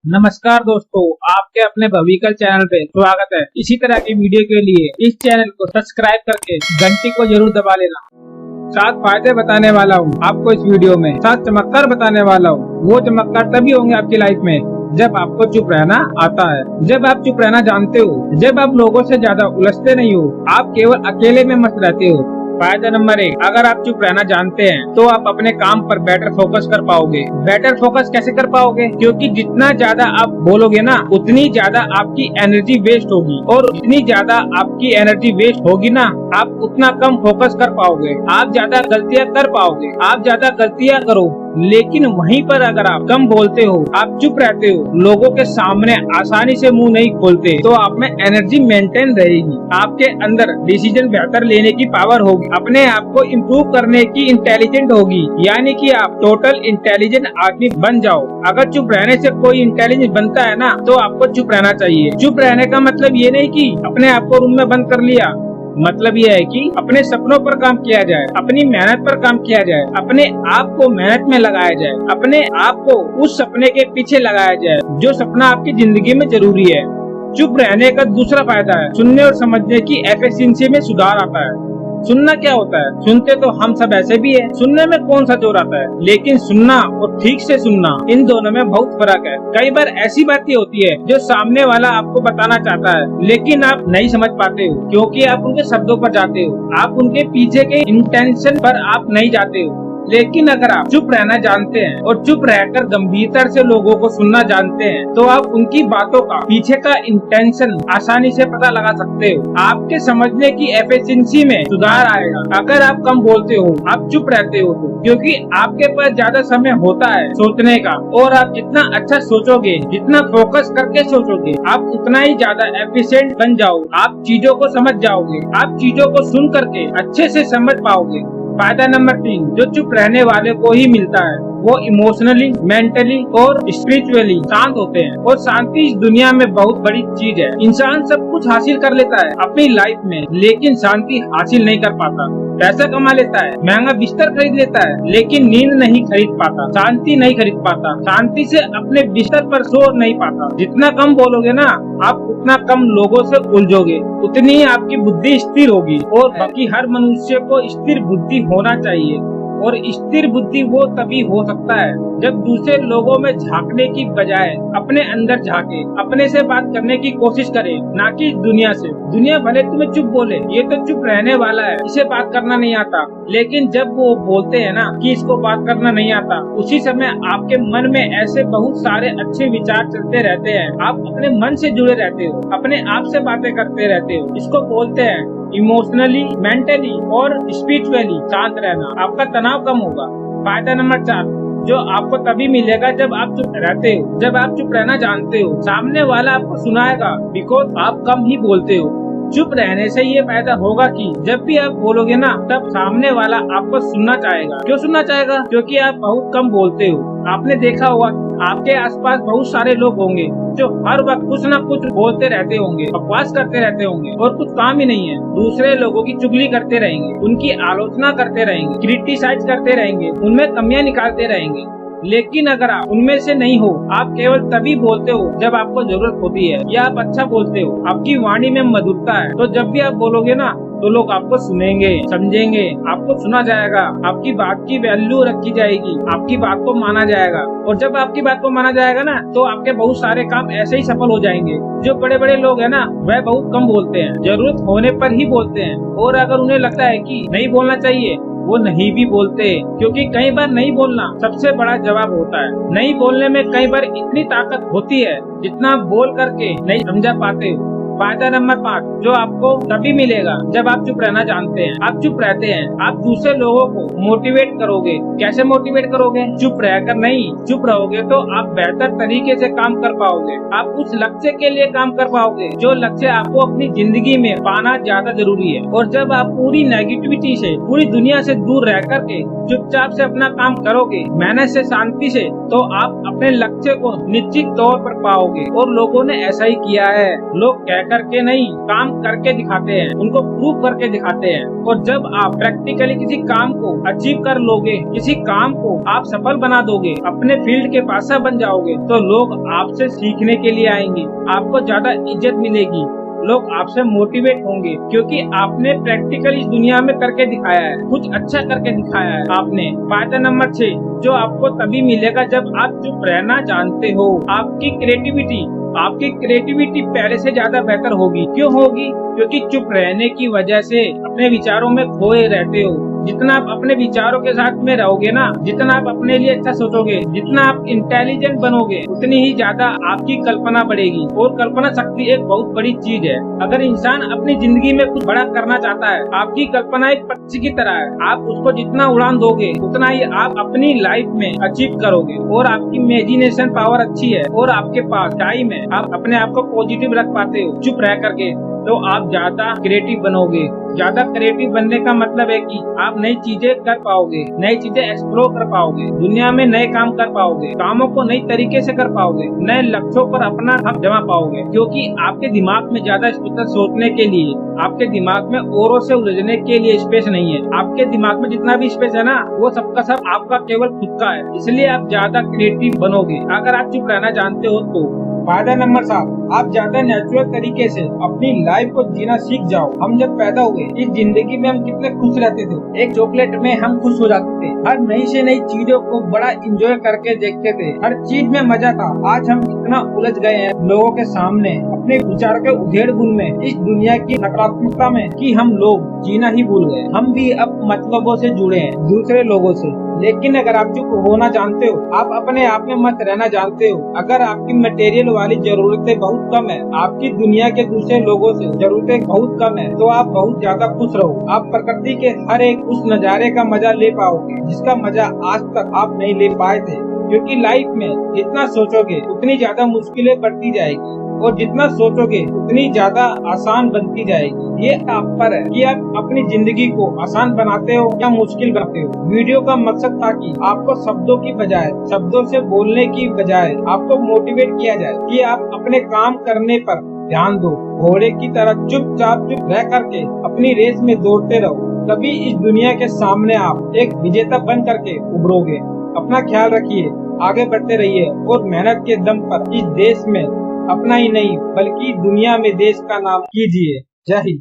नमस्कार दोस्तों, आपके अपने भविकल चैनल पे स्वागत है। इसी तरह की वीडियो के लिए इस चैनल को सब्सक्राइब करके घंटी को जरूर दबा लेना। 7 फायदे बताने वाला हूँ आपको इस वीडियो में। 7 चमत्कार बताने वाला हूँ। वो चमत्कार तभी होंगे आपकी लाइफ में जब आपको चुप रहना आता है, जब आप चुप रहना जानते हो, जब आप लोगों से ज्यादा उलझते नहीं हो, आप केवल अकेले में मस्त रहते हो। फायदा नंबर 1, अगर आप चुप रहना जानते हैं तो आप अपने काम पर बेटर फोकस कर पाओगे। बेटर फोकस कैसे कर पाओगे? क्योंकि जितना ज्यादा आप बोलोगे ना, उतनी ज्यादा आपकी एनर्जी वेस्ट होगी, और जितनी ज्यादा आपकी एनर्जी वेस्ट होगी ना, आप उतना कम फोकस कर पाओगे। आप ज्यादा गलतियां कर पाओगे। आप ज्यादा गलतियां करो, लेकिन वहीं पर अगर आप कम बोलते हो, आप चुप रहते हो, लोगों के सामने आसानी से मुंह नहीं खोलते, तो आप में एनर्जी मेंटेन रहेगी। आपके अंदर डिसीजन बेहतर लेने की पावर होगी, अपने आप को इम्प्रूव करने की इंटेलिजेंट होगी, यानी कि आप टोटल इंटेलिजेंट आदमी बन जाओ। अगर चुप रहने से कोई इंटेलिजेंट बनता है ना, तो आपको चुप रहना चाहिए। चुप रहने का मतलब ये नहीं कि अपने आप को रूम में बंद कर लिया। मतलब ये है कि अपने सपनों पर काम किया जाए, अपनी मेहनत पर काम किया जाए, अपने आप को मेहनत में लगाया जाए, अपने आप को उस सपने के पीछे लगाया जाए जो सपना आपकी जिंदगी में जरूरी है। चुप रहने का दूसरा फायदा है, सुनने और समझने की एफिशिएंसी में सुधार आता है। सुनना क्या होता है? सुनते तो हम सब ऐसे भी है, सुनने में कौन सा जोर आता है, लेकिन सुनना और ठीक से सुनना, इन दोनों में बहुत फर्क है। कई बार ऐसी बातें होती है जो सामने वाला आपको बताना चाहता है, लेकिन आप नहीं समझ पाते हो, क्योंकि आप उनके शब्दों पर जाते हो, आप उनके पीछे के इंटेंशन पर आप नहीं जाते हो। लेकिन अगर आप चुप रहना जानते हैं और चुप रहकर गंभीरता से लोगों को सुनना जानते हैं, तो आप उनकी बातों का पीछे का इंटेंशन आसानी से पता लगा सकते हो। आपके समझने की एफिशिएंसी में सुधार आएगा अगर आप कम बोलते हो, आप चुप रहते हो तो, क्योंकि आपके पास ज्यादा समय होता है सोचने का, और आप जितना अच्छा सोचोगे, जितना फोकस करके सोचोगे, आप उतना ही ज्यादा एफिशिएंट बन जाओगे। आप चीजों को समझ जाओगे, आप चीजों को सुन करके अच्छे से समझ पाओगे। फायदा नंबर 3, जो चुप रहने वाले को ही मिलता है, वो इमोशनली, मेंटली और स्पिरिचुअली शांत होते हैं। और शांति इस दुनिया में बहुत बड़ी चीज है। इंसान सब कुछ हासिल कर लेता है अपनी लाइफ में, लेकिन शांति हासिल नहीं कर पाता। पैसा कमा लेता है, महंगा बिस्तर खरीद लेता है, लेकिन नींद नहीं खरीद पाता, शांति नहीं खरीद पाता, शांति से अपने बिस्तर पर सो नहीं पाता। जितना कम बोलोगे ना, आप उतना कम लोगों से उलझोगे, उतनी ही आपकी बुद्धि स्थिर होगी। और बाकी हर मनुष्य को स्थिर बुद्धि होना चाहिए, और स्थिर बुद्धि वो तभी हो सकता है जब दूसरे लोगों में झांकने की बजाय अपने अंदर झांके, अपने से बात करने की कोशिश करे, ना कि दुनिया से। दुनिया भले तुम्हें चुप बोले, ये तो चुप रहने वाला है, इसे बात करना नहीं आता, लेकिन जब वो बोलते हैं ना कि इसको बात करना नहीं आता, उसी समय आपके मन में ऐसे बहुत सारे अच्छे विचार चलते रहते हैं। आप अपने मन से जुड़े रहते हो, अपने आप से बातें करते रहते हो। इसको बोलते हैं इमोशनली, मेंटली और स्पिरिचुअली शांत रहना। आपका तनाव कम होगा। फायदा नंबर 4, जो आपको तभी मिलेगा जब आप चुप रहते हो, जब आप चुप रहना जानते हो। सामने वाला आपको सुनाएगा, बिकॉज आप कम ही बोलते हो। चुप रहने से ये फायदा होगा कि जब भी आप बोलोगे ना, तब सामने वाला आपको सुनना चाहेगा। क्यों सुनना चाहेगा? क्योंकि आप बहुत कम बोलते हो। आपने देखा होगा, आपके आसपास बहुत सारे लोग होंगे जो हर वक्त कुछ न कुछ बोलते रहते होंगे, बकवास करते रहते होंगे, और कुछ काम ही नहीं है। दूसरे लोगों की चुगली करते रहेंगे, उनकी आलोचना करते रहेंगे, क्रिटिसाइज करते रहेंगे, उनमें कमियां निकालते रहेंगे। लेकिन अगर आप उनमें से नहीं हो, आप केवल तभी बोलते हो जब आपको जरूरत होती है, या आप अच्छा बोलते हो, आपकी वाणी में मधुरता है, तो जब भी आप बोलोगे ना, तो लोग आपको सुनेंगे, समझेंगे, आपको सुना जाएगा, आपकी बात की वैल्यू रखी जाएगी, आपकी बात को माना जाएगा। और जब आपकी बात को माना जाएगा ना, तो आपके बहुत सारे काम ऐसे ही सफल हो जाएंगे। जो बड़े बड़े लोग हैं ना, वह बहुत कम बोलते हैं, जरूरत होने पर ही बोलते हैं, और अगर उन्हें लगता है कि नहीं बोलना चाहिए, वो नहीं भी बोलते, क्योंकि कई बार नहीं बोलना सबसे बड़ा जवाब होता है। नहीं बोलने में कई बार इतनी ताकत होती है जितना बोल करके नहीं समझा पाते हो। फायदा नंबर 5, जो आपको तभी मिलेगा जब आप चुप रहना जानते हैं। आप चुप रहते हैं, आप दूसरे लोगों को मोटिवेट करोगे। कैसे मोटिवेट करोगे? चुप रहकर नहीं। चुप रहोगे तो आप बेहतर तरीके से काम कर पाओगे। आप उस लक्ष्य के लिए काम कर पाओगे जो लक्ष्य आपको अपनी जिंदगी में पाना ज्यादा जरूरी है। और जब आप पूरी नेगेटिविटी से, पूरी दुनिया से दूर रह करके चुपचाप से अपना काम करोगे, मेहनत से, शांति से, तो आप अपने लक्ष्य को निश्चित तौर पर पाओगे। और लोगों ने ऐसा ही किया है। लोग करके नहीं, काम करके दिखाते हैं, उनको प्रूव करके दिखाते हैं। और जब आप प्रैक्टिकली किसी काम को अचीव कर लोगे, किसी काम को आप सफल बना दोगे, अपने फील्ड के पासा बन जाओगे, तो लोग आपसे सीखने के लिए आएंगे, आपको ज्यादा इज्जत मिलेगी, लोग आपसे मोटिवेट होंगे, क्योंकि आपने प्रैक्टिकल इस दुनिया में करके दिखाया है, कुछ अच्छा करके दिखाया है आपने। फायदा नंबर 6, जो आपको तभी मिलेगा जब आप चुप रहना जानते हो। आपकी क्रिएटिविटी पहले से ज्यादा बेहतर होगी। क्यों होगी? क्योंकि चुप रहने की वजह से अपने विचारों में खोए रहते हो। जितना आप अपने विचारों के साथ में रहोगे ना, जितना आप अपने लिए अच्छा सोचोगे, जितना आप इंटेलिजेंट बनोगे, उतनी ही ज्यादा आपकी कल्पना बढ़ेगी। और कल्पना शक्ति एक बहुत बड़ी चीज है। अगर इंसान अपनी जिंदगी में कुछ बड़ा करना चाहता है, आपकी कल्पना एक पक्षी की तरह है, आप उसको जितना उड़ान दोगे, उतना ही आप अपनी लाइफ में अचीव करोगे। और आपकी इमेजिनेशन पावर अच्छी है और आपके पास टाइम है, आप अपने आप को पॉजिटिव रख पाते हो चुप रह करके, तो आप ज्यादा क्रिएटिव बनोगे। ज्यादा क्रिएटिव बनने का मतलब है कि आप नई चीजें कर पाओगे, नई चीजें एक्सप्लोर कर पाओगे, दुनिया में नए काम कर पाओगे, कामों को नई तरीके से कर पाओगे, नए लक्ष्यों पर अपना हक जमा पाओगे। क्योंकि आपके दिमाग में ज्यादा स्पेस सोचने के लिए, आपके दिमाग में औरों से उलझने के लिए स्पेस नहीं है। आपके दिमाग में जितना भी स्पेस है ना, वो सबका सब आपका केवल खुद का है। इसलिए आप ज्यादा क्रिएटिव बनोगे अगर आप चुप रहना जानते हो तो। फायदा नंबर 7, आप ज्यादा नेचुरल तरीके से अपनी लाइफ को जीना सीख जाओ। हम जब पैदा हुए इस जिंदगी में हम कितने खुश रहते थे, एक चॉकलेट में हम खुश हो जाते थे, हर नई से नई चीजों को बड़ा एंजॉय करके देखते थे, हर चीज में मजा था। आज हम इतना उलझ गए हैं लोगों के सामने, अपने विचार के उधेड़-बुन में, इस दुनिया की नकारात्मकता में, कि हम लोग जीना ही भूल गए। हम भी अब मतलबों से जुड़े हैं, दूसरे लोगों से। लेकिन अगर आप चुप होना जानते हो, आप अपने आप में मत रहना जानते हो, अगर आपकी मटेरियल वाली जरूरतें बहुत कम है, आपकी दुनिया के दूसरे लोगों से जरूरतें बहुत कम है, तो आप बहुत ज्यादा खुश रहो। आप प्रकृति के हर एक उस नजारे का मजा ले पाओगे जिसका मजा आज तक आप नहीं ले पाए थे। क्योंकि लाइफ में जितना सोचोगे उतनी ज्यादा मुश्किलें बढ़ती जाएगी, और जितना सोचोगे उतनी ज्यादा आसान बनती जाएगी। ये आप पर है कि आप अपनी जिंदगी को आसान बनाते हो या मुश्किल बनाते हो। वीडियो का मकसद था कि आपको शब्दों की बजाय, शब्दों से बोलने की बजाय आपको मोटिवेट किया जाए कि आप अपने काम करने पर ध्यान दो, घोड़े की तरह चुपचाप चुप रह करके अपनी रेस में दौड़ते रहो। तभी इस दुनिया के सामने आप एक विजेता बन करके उभरोगे। अपना ख्याल रखिए, आगे बढ़ते रहिए और मेहनत के दम पर इस देश में अपना ही नहीं बल्कि दुनिया में देश का नाम कीजिए। जय हिंद।